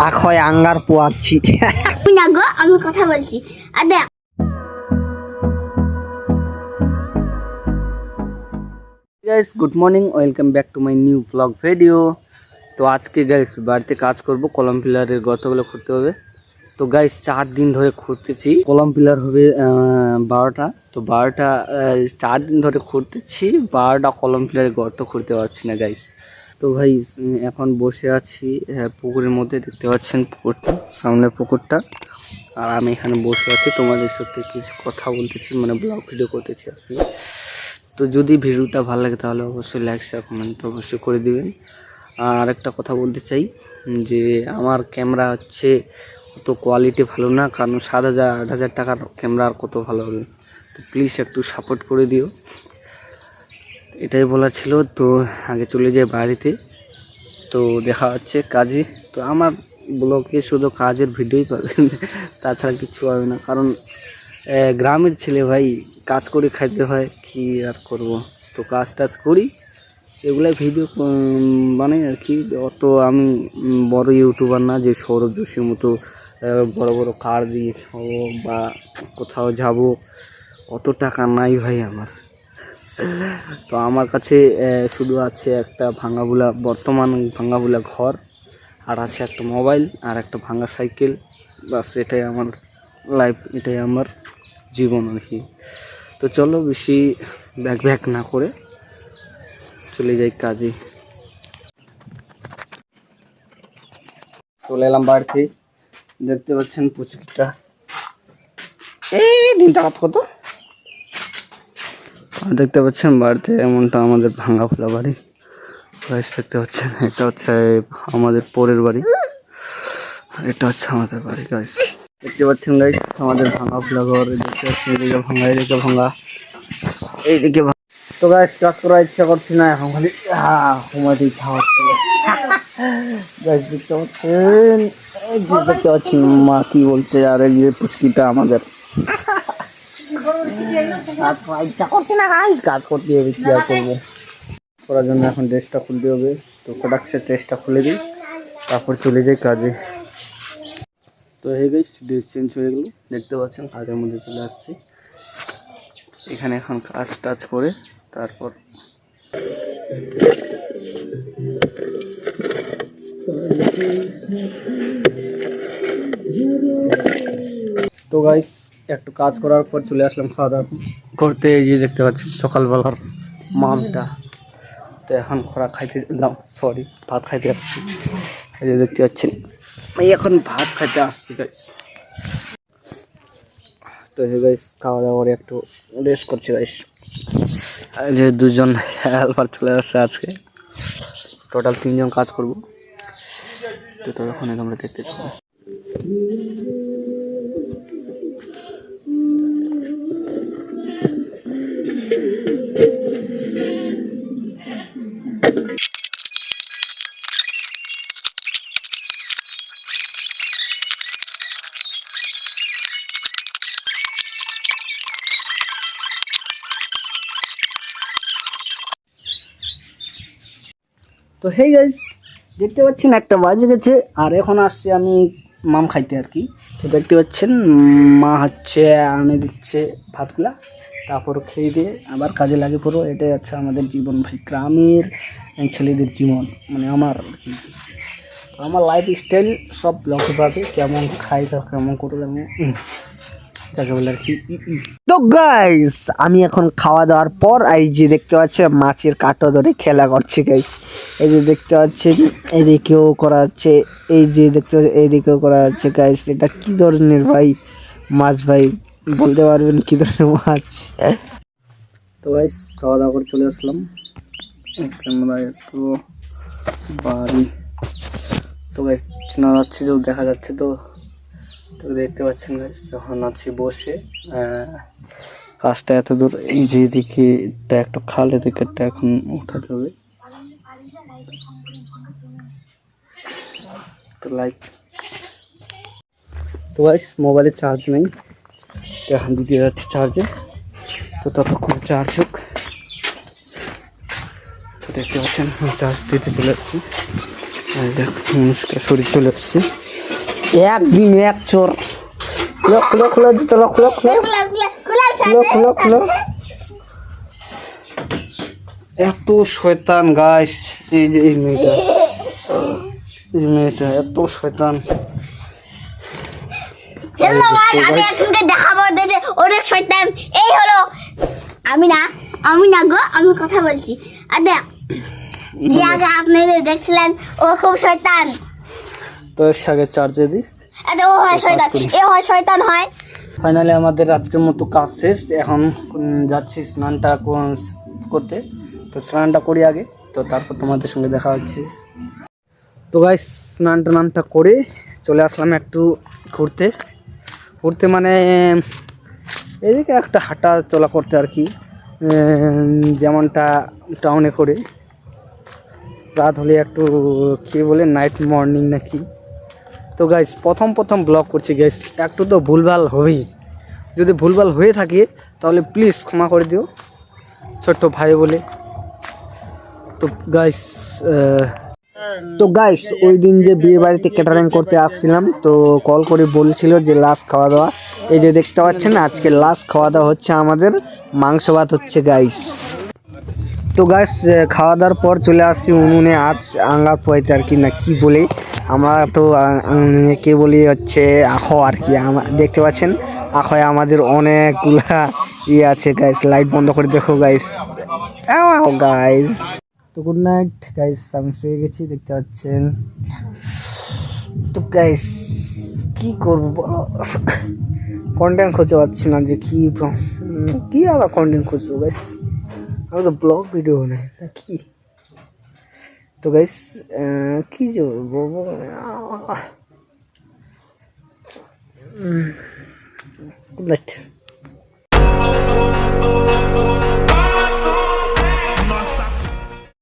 আখয় আঙ্গার পোয়াচ্ছি। না গো, আমি কথা বলছি। আর দেখ guys, good morning, welcome back to my new blog video. তো আজকে গাইস বাড়িতে কাজ করব, কলম পিলারের গর্তগুলো খুঁড়তে হবে। তো গাইস 4 দিন ধরে খুঁড়তেছি, কলম পিলার হবে 12টা। তো 12টা 4 দিন ধরে খুঁড়তেছি, 12টা কলম পিলারের গর্ত খুঁড়তে পারছি না গাইস। তো ভাই এখন বসে আছি পুকুরের মধ্যে, দেখতে পাচ্ছেন পুকুরটা, সামনের পুকুরটা। আর আমি এখানে বসে আছি, তোমাদের সাথে কিছু কথা বলতেছি, মানে ব্লগ ভিডিও করতেছি আর কি। তো যদি ভিডিওটা ভালো লাগে তাহলে অবশ্যই লাইক শেয়ার কমেন্ট অবশ্যই করে দিবেন। আর একটা কথা বলতে চাই যে আমার ক্যামেরা হচ্ছে অত কোয়ালিটি ভালো না, কারণ 7,000 8,000 টাকার ক্যামেরা আর কত ভালো হবে। তো প্লিজ একটু সাপোর্ট করে দিও, এটাই বলা ছিল। তো আগে চলে যাই বাড়িতে, তো দেখা হচ্ছে কাজে। তো আমার ব্লগে শুধু কাজের ভিডিওই পাবেন, তাছাড়া কিছু হবে না, কারণ গ্রামের ছেলে ভাই, কাজ করে খাইতে হয়, কি আর করব। তো কাজ টাজ করি, এগুলাই ভিডিও বানাই আর কি। অত আমি বড় ইউটিউবার না যে সৌরভ যোশীর মতো বড় বড় কার দিয়ে খাবো বা কোথাও যাব, অত টাকা নাই ভাই আমার। তো আমার কাছে শুধু আছে একটা বর্তমান ভাঙাবুলা ঘর, আর আছে একটা মোবাইল আর একটা ভাঙা সাইকেল। বাস এটাই আমার লাইফ, এটাই আমার জীবন আর কি। তো চলো বেশি ব্যাক না করে চলে যাই কাজে। চলে এলাম বাড়িতে, দেখতে পাচ্ছেন পুচকিটা, এই দিনটা কত দেখতে পাচ্ছেন বাড়িতে। এমনটা আমাদের ভাঙা ফোলা বাড়ি গাইস, দেখতে পাচ্ছেন। এটা হচ্ছে আমাদের পরের বাড়ি, এটা হচ্ছে আমাদের বাড়ি গাইস, দেখতে পাচ্ছেন গাইস। আমাদের ভাঙা ফোলা ঘর দেখতে পাচ্ছেন, এদিকে ভাঙা, এদিকে ভাঙা, এইদিকে ভাঙা। তো গাইস কাজ করার ইচ্ছা করছি না এখন, খালি ঘুমাতে ইচ্ছা হচ্ছে গাইস। দেখতে পাচ্ছেন, এই যে দেখতে পাচ্ছেন মা কি বলছে, আর এই যে পুচকিটা আমাদের কাজ করার ইচ্ছা করছে না গাইস, কাজ করতে হবে, কি আর করবো। করার জন্য এখন ড্রেসটা খুলতে হবে। তো প্রোডাক্টের ড্রেসটা খুলে দিই, তারপর চলে যাই কাজে। তো হয়ে গেছে, ড্রেস চেঞ্জ হয়ে গেল, দেখতে পাচ্ছেন কাজের মধ্যে চলে আসছি। এখানে এখন কাজ টাজ করে তারপর তো গাইস একটু কাজ করার পর চলে আসলাম খাওয়া দাওয়া করতে। এই যে দেখতে পাচ্ছেন সকালবেলার মামটা। তো এখন খোরা খাইতে ভাত খাইতে আসছি। এই যে দেখতে পাচ্ছেন আমি এখন ভাত খাইতে আসছি গাইস। তো এই গাইস খাওয়া দাওয়া করে একটু রেস্ট করছি গাইস। এই যে 2 জন হেল্পার চলে আসছে আজকে, টোটাল 3 জন কাজ করবো। তো তখন তোমরা দেখতে পাচ্ছ। তো হেই গাইস, দেখতে পাচ্ছেন 1টা বাজে গেছে, আর এখন আসছি আমি মাম খাইতে আর কি। তো দেখতে পাচ্ছেন মা হচ্ছে আনে দিচ্ছে ভাতগুলা, তারপর খেয়ে দিয়ে আবার কাজে লাগে পড়ো। এটাই হচ্ছে আমাদের জীবন ভাই, গ্রামের ছেলেদের জীবন, মানে আমার আর কি। তো আমার লাইফ স্টাইল সব ব্লগে পাবে, কেমন খাই কেমন করে আমি যাকে বলে আর কি। তো গাইস আমি এখন খাওয়া দাওয়ার পর এই যে দেখতে পাচ্ছি মাছের কাঁটা ধরে খেলা করছে গাইস। এই যে দেখতে পাচ্ছেন এদিকেও করা হচ্ছে, এই যে দেখতে পাচ্ছেন এইদিকেও করা হচ্ছে গাইস। এটা কি ধরনের ভাই মাছ ভাই, বলতে পারবেন কি ধরনের মাছ? তো গাইস খাওয়া দাওয়া করে চলে আসলাম ক্যামেরায়। তো বাড়ি তো গাইস চেনা যাচ্ছে, যে দেখা যাচ্ছে। তো তো দেখতে পাচ্ছেন গাইস যখন আছি বসে, কাজটা এত দূর, এই যে এদিকে একটা খাল, এদিকে এখন উঠাতে হবে। তো লাইক, তো গাইস মোবাইলে চার্জ নেই, তো এখন দিতে যাচ্ছে চার্জে। তো ততক্ষণ চার্জ হোক। তো দেখতে পাচ্ছেন চার্জ দিতে চলে আসছি, দেখো নমস্কার শরীর চলে আসছে। একদিন এক চোর। খুলো খুলো খুলো জুতোগুলো খুলো খুলো খুলো খুলো খুলো। এত শয়তান গাইস, এই যে এই মেয়েটা, এই মেয়েটা এত শয়তান। হ্যালো গাইস, আমি একজনকে দেখাবো যে অনেক শয়তান। এই হলো আমি না গো, আমি কথা বলছি। আর দেখ, যে আগে আপনারা দেখছিলেন ও খুব শয়তান। তো এর সাথে চার্জে দিই। আরে ও হয় শয়তান, এ হয় শয়তান হয়। ফাইনালি আমাদের আজকের মতো কাজ শেষ। এখন যাচ্ছি স্নানটা করতে। তো স্নানটা করি আগে, তো তারপর তোমাদের সঙ্গে দেখা হচ্ছে। তো গাইস স্নানটা করে চলে আসলাম একটু ঘুরতে মানে এদিকে একটা হাঁটা চলা করতে আর কি, যেমনটা টাউনে করে রাত হলে একটু কী বলে নাইট মর্নিং নাকি। তো গাইস প্রথম ব্লগ করছি গাইস, একটু তো ভুলভাল হবেই। যদি ভুলভাল হয়ে থাকে তাহলে প্লিজ ক্ষমা করে দিও, ছোট্ট ভাই বলে। তো গাইস ওই দিন যে বিয়ে বাড়িতে ক্যাটারিং করতে আসছিলাম, তো কল করে বলছিল যে লাস্ট খাওয়া দাওয়া, এই যে দেখতে পাচ্ছেন আজকে লাস্ট খাওয়া দাওয়া হচ্ছে আমাদের, মাংস ভাত হচ্ছে গাইস। তো গাইস খাওয়া দাওয়ার পর চলে আসছি উনুনে আজ আঙ্গা পোয়াইতে আর কি, না কি বলে আমরা তো কে বলি হচ্ছে আখো আর কি। দেখতে পাচ্ছেন আখোয় আমাদের অনেকগুলা ইয়ে আছে গাইস। লাইট বন্ধ করে দেখো গাইস, গাইস। তো গুড নাইট গাইস, আমি শুয়ে গেছি দেখতে পাচ্ছেন। তো গাইস কি করবো বলো, কন্টেন্ট খুঁজে পাচ্ছি না যে কি আবার কন্টেন্ট খুঁজবো গাইস, আমি তো ব্লগ ভিডিও নেই নাকি। তো গাইস কি যে বলবো, গুড নাইট।